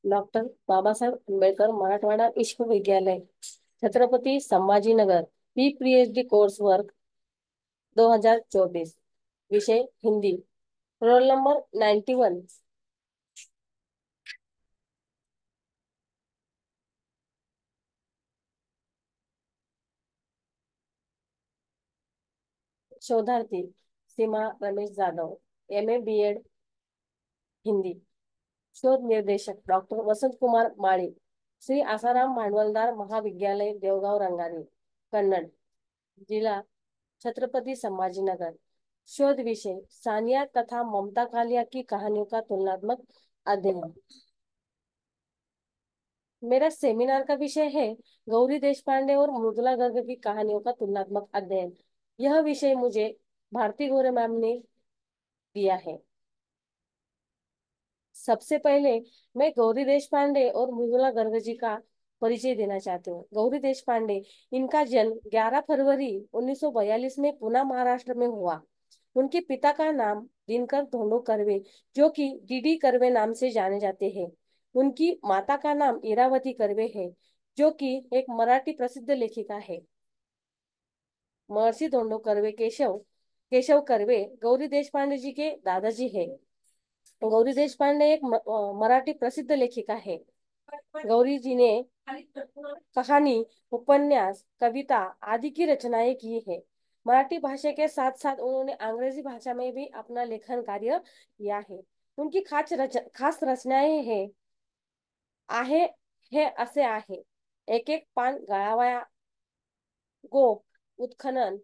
Doctor Babasaheb Ambedkar Marathwada विश्वविद्यालय, Chhatrapati Sambhajinagar, PhD course work 2024। विषय Hindi. Roll number 91। शोधार्थी सीमा रमेश जाधव, MA BEd हिंदी। शोध निर्देशक डॉक्टर वसंत कुमार माळी, श्री आसाराम भांडवलदार महाविद्यालय देवगाव रंगारी, कन्नड, जिला छत्रपति संभाजीनगर। शोध विषय सानिया तथा ममता कालिया की कहानियों का तुलनात्मक अध्ययन। मेरा सेमिनार का विषय है गौरी देशपांडे और मृदुला गर्ग की कहानियों का तुलनात्मक अध्ययन। यह विषय मुझे भारती गोरे मैम ने दिया है। सबसे पहले मैं गौरी देशपांडे और मृदुला गर्ग जी का परिचय देना चाहती हूँ। गौरी देशपांडे, इनका जन्म 11 फरवरी 1942 में पुणे महाराष्ट्र में हुआ। उनके पिता का नाम दिनकर धोंडो कर्वे, जो कि DD कर्वे नाम से जाने जाते हैं। उनकी माता का नाम इरावती कर्वे है, जो कि एक मराठी प्रसिद्ध लेखिका है। महर्षि धोंडो कर्वे केशव केशव कर्वे गौरी देशपांडे जी के दादाजी है। गौरी देशपांडे एक मराठी प्रसिद्ध लेखिका है। गौरी जी ने कहानी, उपन्यास, कविता आदि की रचनाएं की है। मराठी भाषा के साथ साथ उन्होंने अंग्रेजी भाषा में भी अपना लेखन कार्य किया है। उनकी खास रचनाएं हैं आहे हे असे आहे, एक एक पान गळावया, गोप, उत्खनन,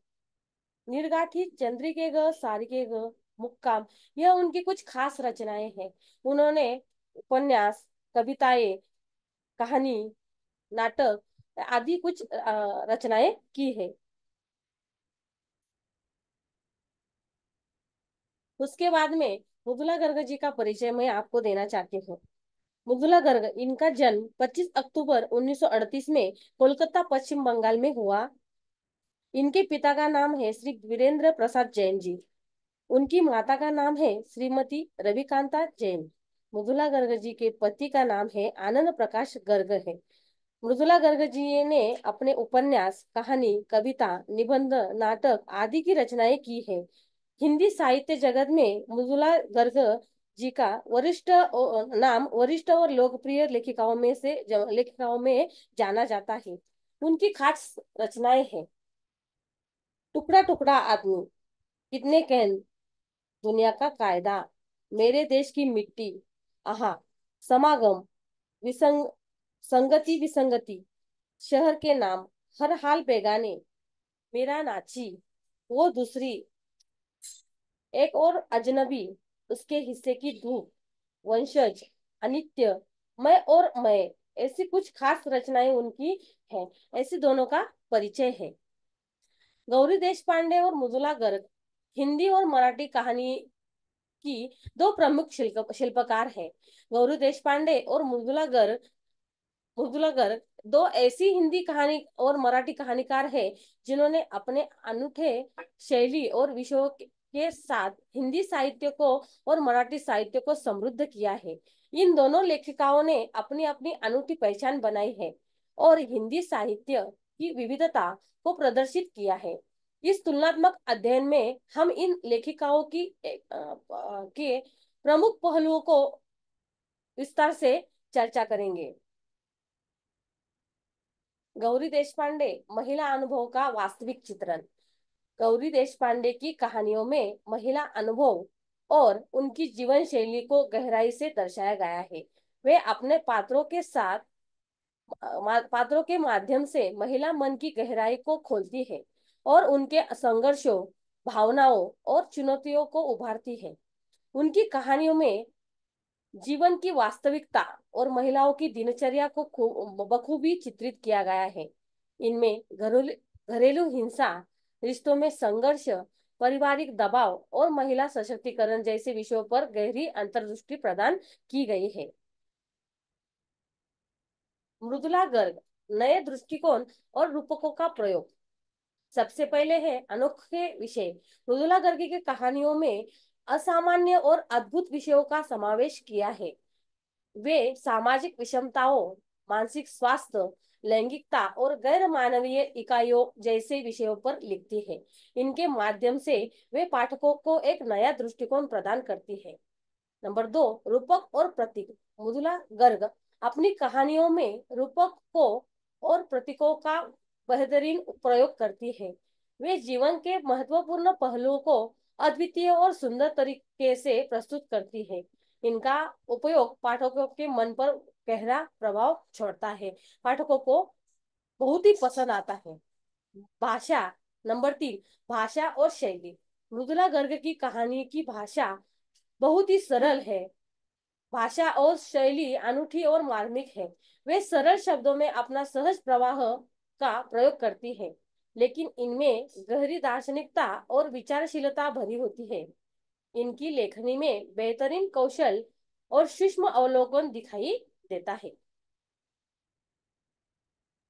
निर्गाठी, चंद्रिके ग, सारिके ग, मुक्काम। यह उनकी कुछ खास रचनाएं हैं। उन्होंने उपन्यास, कविताएं, कहानी, नाटक आदि कुछ रचनाएं की है। उसके बाद में मृदुला गर्ग जी का परिचय मैं आपको देना चाहती हूँ। मृदुला गर्ग, इनका जन्म 25 अक्टूबर 1938 में कोलकाता पश्चिम बंगाल में हुआ। इनके पिता का नाम है श्री वीरेंद्र प्रसाद जैन जी। उनकी माता का नाम है श्रीमती रविकांता जैन। मृदुला गर्ग जी के पति का नाम है आनंद प्रकाश गर्ग है। मृदुला गर्ग जी ने अपने उपन्यास, कहानी, कविता, निबंध, नाटक आदि की रचनाएं की है। हिंदी साहित्य जगत में मृदुला गर्ग जी का नाम वरिष्ठ और लोकप्रिय लेखिकाओं में जाना जाता है। उनकी खास रचनाएं हैं टुकड़ा टुकड़ा आदमी, कितने कहन, दुनिया का कायदा, मेरे देश की मिट्टी, आहा, समागम, विसंग संगति विसंगति, शहर के नाम, हर हाल बेगाने, मेरा नाची, वो दूसरी, एक और अजनबी, उसके हिस्से की धूप, वंशज, अनित्य, मैं ऐसी कुछ खास रचनाएं उनकी हैं। ऐसी दोनों का परिचय है। गौरी देशपांडे और मृदुला गर्ग हिंदी और मराठी कहानी की दो प्रमुख शिल्पकार हैं। गौरी देशपांडे और मृदुला गर्ग दो ऐसी हिंदी कहानी और मराठी कहानीकार हैं जिन्होंने अपने अनूठे शैली और विषयों के साथ हिंदी साहित्य को और मराठी साहित्य को समृद्ध किया है। इन दोनों लेखिकाओं ने अपनी अपनी अनूठी पहचान बनाई है और हिंदी साहित्य की विविधता को प्रदर्शित किया है। इस तुलनात्मक अध्ययन में हम इन लेखिकाओं के प्रमुख पहलुओं को विस्तार से चर्चा करेंगे। गौरी देशपांडे, महिला अनुभव का वास्तविक चित्रण। गौरी देशपांडे की कहानियों में महिला अनुभव और उनकी जीवन शैली को गहराई से दर्शाया गया है। वे अपने पात्रों के माध्यम से महिला मन की गहराई को खोलती है और उनके संघर्षों, भावनाओं और चुनौतियों को उभारती है। उनकी कहानियों में जीवन की वास्तविकता और महिलाओं की दिनचर्या को बखूबी चित्रित किया गया है। इनमें घरेलू हिंसा, रिश्तों में संघर्ष, पारिवारिक दबाव और महिला सशक्तिकरण जैसे विषयों पर गहरी अंतर्दृष्टि प्रदान की गई है। मृदुला गर्ग, नए दृष्टिकोण और रूपकों का प्रयोग। सबसे पहले है अनोखे विषय। मृदुला गर्ग की कहानियों में असामान्य और अद्भुत विषयों का समावेश किया है। वे सामाजिक विषमताओं, मानसिक स्वास्थ्य, लैंगिकता और गैर मानवीय इकाइयों जैसे विषयों पर लिखती है। इनके माध्यम से वे पाठकों को एक नया दृष्टिकोण प्रदान करती है। नंबर 2, रूपक और प्रतीक। मृदुला गर्ग अपनी कहानियों में रूपक को और प्रतीकों का बेहतरीन प्रयोग करती है। वे जीवन के महत्वपूर्ण पहलुओं को अद्वितीय और सुंदर तरीके से प्रस्तुत करती है। इनका उपयोग पाठकों के मन पर गहरा प्रभाव छोड़ता है, पाठकों को बहुत ही पसंद आता है। भाषा। नंबर 3, भाषा और शैली। मृदुला गर्ग की कहानी की भाषा बहुत ही सरल है। भाषा और शैली अनूठी और मार्मिक है। वे सरल शब्दों में अपना सहज प्रवाह का प्रयोग करती है, लेकिन इनमें गहरी दार्शनिकता और विचारशीलता भरी होती है। इनकी लेखनी में बेहतरीन कौशल और सूक्ष्म अवलोकन दिखाई देता है।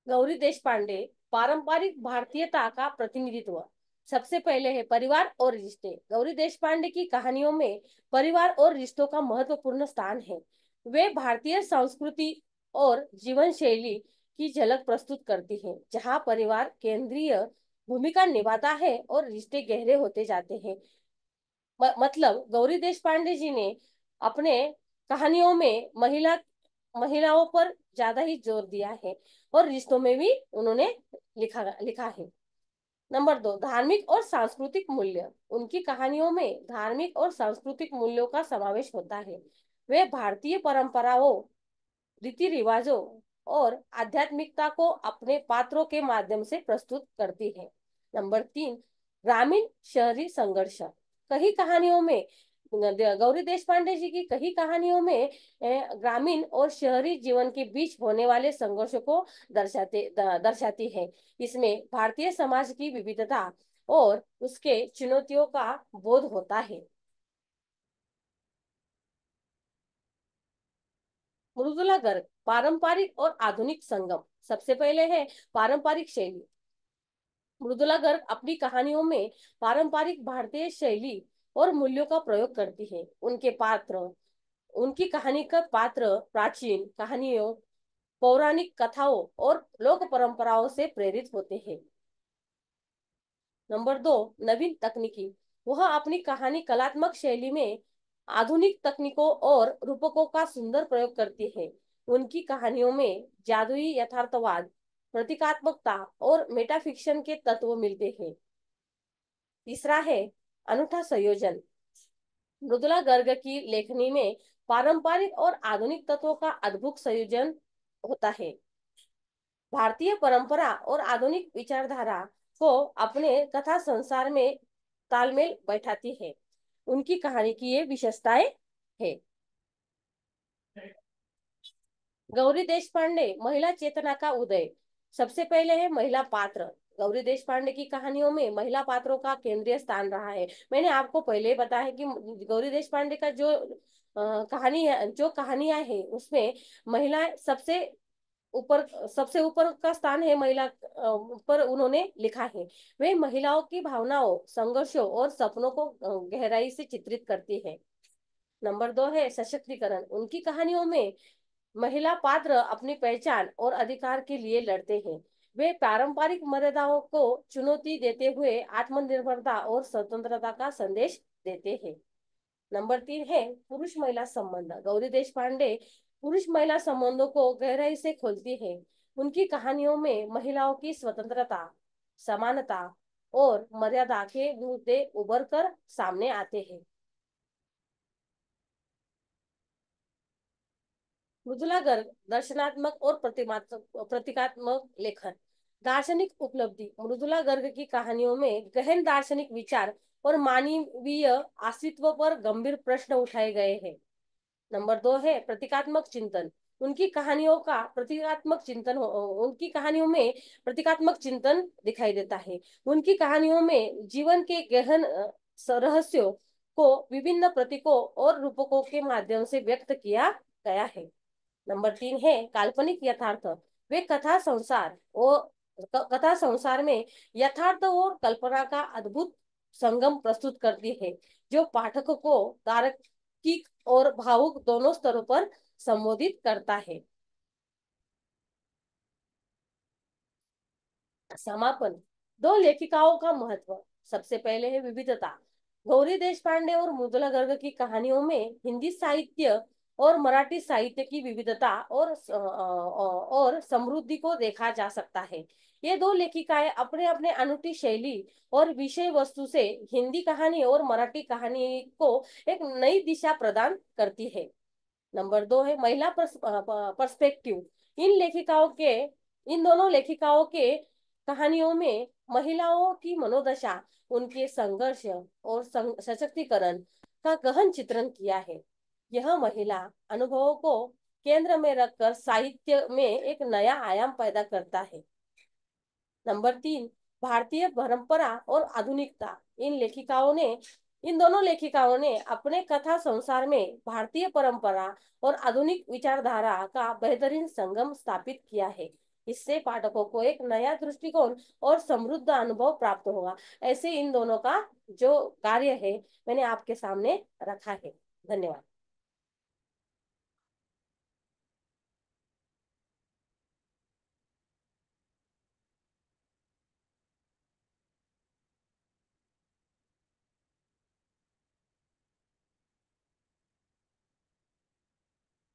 गौरी देशपांडे पारंपरिक भारतीयता का प्रतिनिधित्व। सबसे पहले है परिवार और रिश्ते। गौरी देशपांडे की कहानियों में परिवार और रिश्तों का महत्वपूर्ण स्थान है। वे भारतीय संस्कृति और जीवन शैली की झलक प्रस्तुत करती हैं, जहां परिवार केंद्रीय भूमिका निभाता है और रिश्ते गहरे होते जाते हैं। मतलब गौरी देशपांडे जी ने अपने कहानियों में महिलाओं पर ज्यादा ही जोर दिया है और रिश्तों में भी उन्होंने लिखा लिखा है। नंबर 2, धार्मिक और सांस्कृतिक मूल्य। उनकी कहानियों में धार्मिक और सांस्कृतिक मूल्यों का समावेश होता है। वे भारतीय परंपराओं, रीति रिवाजों और आध्यात्मिकता को अपने पात्रों के माध्यम से प्रस्तुत करती है। नंबर 3, ग्रामीण शहरी संघर्ष। कई कहानियों में गौरी देशपांडे जी की कई कहानियों में ग्रामीण और शहरी जीवन के बीच होने वाले संघर्षों को दर्शाती है। इसमें भारतीय समाज की विविधता और उसके चुनौतियों का बोध होता है। मृदुला गर्ग पारंपरिक और आधुनिक संगम। सबसे पहले है पारंपरिक शैली। मृदुला गर्ग अपनी कहानियों में पारंपरिक भारतीय शैली और मूल्यों का प्रयोग करती है। उनकी कहानी का पात्र प्राचीन कहानियों, पौराणिक कथाओं और लोक परंपराओं से प्रेरित होते हैं। नंबर 2, नवीन तकनीकी। वह अपनी कहानी कलात्मक शैली में आधुनिक तकनीकों और रूपकों का सुंदर प्रयोग करती है। उनकी कहानियों में जादुई यथार्थवाद, प्रतीकात्मकता और मेटाफिक्शन के तत्व मिलते हैं। तीसरा है अनूठा संयोजन। मृदुला गर्ग की लेखनी में पारंपरिक और आधुनिक तत्वों का अद्भुत संयोजन होता है। भारतीय परंपरा और आधुनिक विचारधारा को अपने कथा संसार में तालमेल बैठाती है। उनकी कहानी की ये विशेषताएं है। गौरी देशपांडे महिला चेतना का उदय। सबसे पहले है महिला पात्र। गौरी देशपांडे की कहानियों में महिला पात्रों का केंद्रीय स्थान रहा है। मैंने आपको पहले ही बताया है कि गौरी देशपांडे का जो कहानी है, जो कहानियां है, उसमें महिला सबसे ऊपर का स्थान है। महिला पर उन्होंने लिखा है। वे महिलाओं की भावनाओं, संघर्षों और सपनों को गहराई से चित्रित करती है। नंबर 2 है सशक्तिकरण। उनकी कहानियों में महिला पात्र अपनी पहचान और अधिकार के लिए लड़ते हैं। वे पारंपरिक मर्यादाओं को चुनौती देते हुए आत्मनिर्भरता और स्वतंत्रता का संदेश देते हैं। नंबर 3 है पुरुष महिला संबंध। गौरी देशपांडे पुरुष महिला संबंधों को गहराई से खोलती है। उनकी कहानियों में महिलाओं की स्वतंत्रता, समानता और मर्यादा के मुद्दे उभर कर सामने आते हैं। मृदुला गर्ग दर्शनात्मक और प्रतीकात्मक लेखन। दार्शनिक उपलब्धि। मृदुला गर्ग की कहानियों में गहन दार्शनिक विचार और मानवीय अस्तित्व पर गंभीर प्रश्न उठाए गए हैं। नंबर 2 है प्रतीकात्मक चिंतन। उनकी कहानियों का प्रतीकात्मक चिंतन उनकी कहानियों में प्रतीकात्मक चिंतन दिखाई देता है। उनकी कहानियों में जीवन के गहन रहस्यों को विभिन्न प्रतीकों और रूपकों के माध्यम से व्यक्त किया गया है। नंबर 3 है काल्पनिक यथार्थ। वे कथा संसार में यथार्थ और कल्पना का अद्भुत संगम प्रस्तुत करती है, जो पाठक को तार्किक और भावुक दोनों स्तरों पर संबोधित करता है। समापन। दो लेखिकाओं का महत्व। सबसे पहले है विविधता। गौरी देशपांडे और मृदुला गर्ग की कहानियों में हिंदी साहित्य और मराठी साहित्य की विविधता और समृद्धि को देखा जा सकता है। ये दो लेखिकाएं अपने अपने अनूठी शैली और विषय वस्तु से हिंदी कहानी और मराठी कहानी को एक नई दिशा प्रदान करती है। नंबर 2 है महिला पर्सपेक्टिव। इन दोनों लेखिकाओं के कहानियों में महिलाओं की मनोदशा, उनके संघर्ष और सशक्तिकरण का गहन चित्रण किया है। यह महिला अनुभवों को केंद्र में रखकर साहित्य में एक नया आयाम पैदा करता है। नंबर 3, भारतीय परंपरा और आधुनिकता। इन दोनों लेखिकाओं ने अपने कथा संसार में भारतीय परंपरा और आधुनिक विचारधारा का बेहतरीन संगम स्थापित किया है। इससे पाठकों को एक नया दृष्टिकोण और समृद्ध अनुभव प्राप्त होगा। ऐसे इन दोनों का जो कार्य है मैंने आपके सामने रखा है। धन्यवाद।